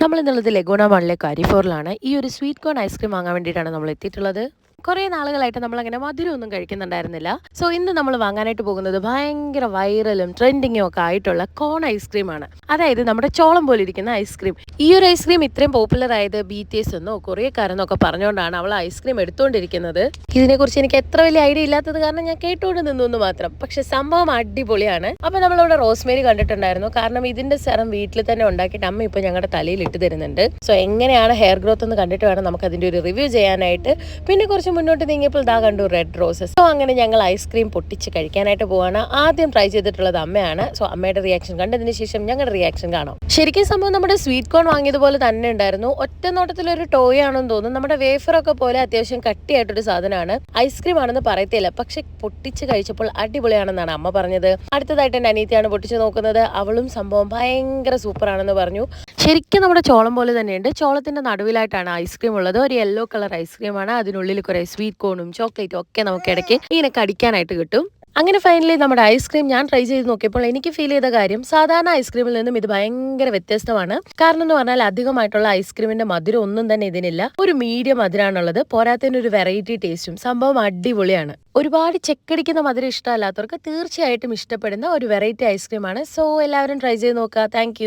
നമ്മളിന്നുള്ളത് Laguna മാളിലെ കാരിഫോറിലാണ്. ഈ ഒരു sweet cone ice cream വാങ്ങാൻ വേണ്ടിയിട്ടാണ് നമ്മൾ എത്തിയിട്ടുള്ളത്. കുറേ നാളുകളായിട്ട് നമ്മളങ്ങനെ മധുരമൊന്നും കഴിക്കുന്നുണ്ടായിരുന്നില്ല. സോ ഇന്ന് നമ്മൾ വാങ്ങാനായിട്ട് പോകുന്നത് ഭയങ്കര വൈറലും ട്രെൻഡിങ്ങും ഒക്കെ ആയിട്ടുള്ള കോൺ ഐസ്ക്രീമാണ്. അതായത് നമ്മുടെ ചോളം പോലെ ഇരിക്കുന്ന ഐസ്ക്രീം. ഈ ഒരു ഐസ്ക്രീം ഇത്രയും പോപ്പുലർ ആയത് BTS എന്നോ കൊറിയക്കാരെന്നോ ഒക്കെ പറഞ്ഞുകൊണ്ടാണ് അവൾ ഐസ്ക്രീം എടുത്തുകൊണ്ടിരിക്കുന്നത്. ഇതിനെക്കുറിച്ച് എനിക്ക് എത്ര വലിയ ഐഡിയ ഇല്ലാത്തത് കാരണം ഞാൻ കേട്ടുകൊണ്ട് നിന്നു എന്ന് മാത്രം. പക്ഷെ സംഭവം അടിപൊളിയാണ്. അപ്പോൾ നമ്മളിവിടെ റോസ്മേരി കണ്ടിട്ടുണ്ടായിരുന്നു. കാരണം ഇതിന്റെ സെറം വീട്ടിൽ തന്നെ ഉണ്ടാക്കിയിട്ട് അമ്മ ഇപ്പോൾ ഞങ്ങളുടെ തലയിൽ ഇട്ട് തരുന്നുണ്ട്. സോ എങ്ങനെയാണ് ഹെയർ ഗ്രോത്ത് എന്ന് കണ്ടിട്ട് വേണം നമുക്ക് അതിന്റെ ഒരു റിവ്യൂ ചെയ്യാനായിട്ട്. പിന്നെ കുറച്ച് മുന്നോട്ട് നീങ്ങിയപ്പോൾ ദാ കണ്ടു റെഡ് റോസസ്. സോ അങ്ങനെ ഞങ്ങൾ ഐസ്ക്രീം പൊട്ടിച്ച് കഴിക്കാനായിട്ട് പോവാണ്. ആദ്യം ട്രൈ ചെയ്തിട്ടുള്ളത് അമ്മയാണ്. സോ അമ്മയുടെ റിയാക്ഷൻ കണ്ടതിന് ശേഷം ഞങ്ങളുടെ റിയാക്ഷൻ കാണാം. ശരിക്കും സംഭവം നമ്മുടെ സ്വീറ്റ് കോൺ വാങ്ങിയതുപോലെ തന്നെ ഉണ്ടായിരുന്നു. ഒറ്റ നോട്ടത്തിലൊരു ടോയ് ആണെന്ന് തോന്നുന്നു. നമ്മുടെ വേഫറൊക്കെ പോലെ അത്യാവശ്യം കട്ടിയായിട്ടൊരു സാധനമാണ്. ഐസ്ക്രീം ആണെന്ന് പറയത്തില്ല, പക്ഷെ പൊട്ടിച്ച് കഴിച്ചപ്പോൾ അടിപൊളിയാണെന്നാണ് അമ്മ പറഞ്ഞത്. അടുത്തതായിട്ട് എൻ്റെ അനിയത്തിയാണ് പൊട്ടിച്ച് നോക്കുന്നത്. അവളും സംഭവം ഭയങ്കര സൂപ്പർ ആണെന്ന് പറഞ്ഞു. ശരിക്കും നമ്മുടെ ചോളം പോലെ തന്നെയുണ്ട്. ചോളത്തിന്റെ നടുവിലായിട്ടാണ് ഐസ്ക്രീം ഉള്ളത്. ഒരു യെല്ലോ കളർ ഐസ്ക്രീമാണ്. അതിനുള്ളിൽ കുറെ സ്വീറ്റ് കോണും ചോക്ലേറ്റും ഒക്കെ നമുക്ക് ഇടയ്ക്ക് ഇങ്ങനെ കടിക്കാനായിട്ട് കിട്ടും. അങ്ങനെ ഫൈനലി നമ്മുടെ ഐസ്ക്രീം ഞാൻ ട്രൈ ചെയ്ത് നോക്കിയപ്പോൾ എനിക്ക് ഫീൽ ചെയ്ത കാര്യം, സാധാരണ ഐസ്ക്രീമിൽ നിന്നും ഇത് ഭയങ്കര വ്യത്യസ്തമാണ്. കാരണം എന്ന് പറഞ്ഞാൽ അധികമായിട്ടുള്ള ഐസ്ക്രീമിന്റെ മധുരം ഒന്നും തന്നെ ഇതിനില്ല. ഒരു മീഡിയം മധുരമാണുള്ളത്. പോരാത്തതിന് ഒരു വെറൈറ്റി ടേസ്റ്റും. സംഭവം അടിപൊളിയാണ്. ഒരുപാട് ചെക്കടിക്കുന്ന മധുരം ഇഷ്ടമല്ലാത്തവർക്ക് തീർച്ചയായിട്ടും ഇഷ്ടപ്പെടുന്ന ഒരു വെറൈറ്റി ഐസ്ക്രീമാണ്. സോ എല്ലാവരും ട്രൈ ചെയ്ത് നോക്കുക. താങ്ക്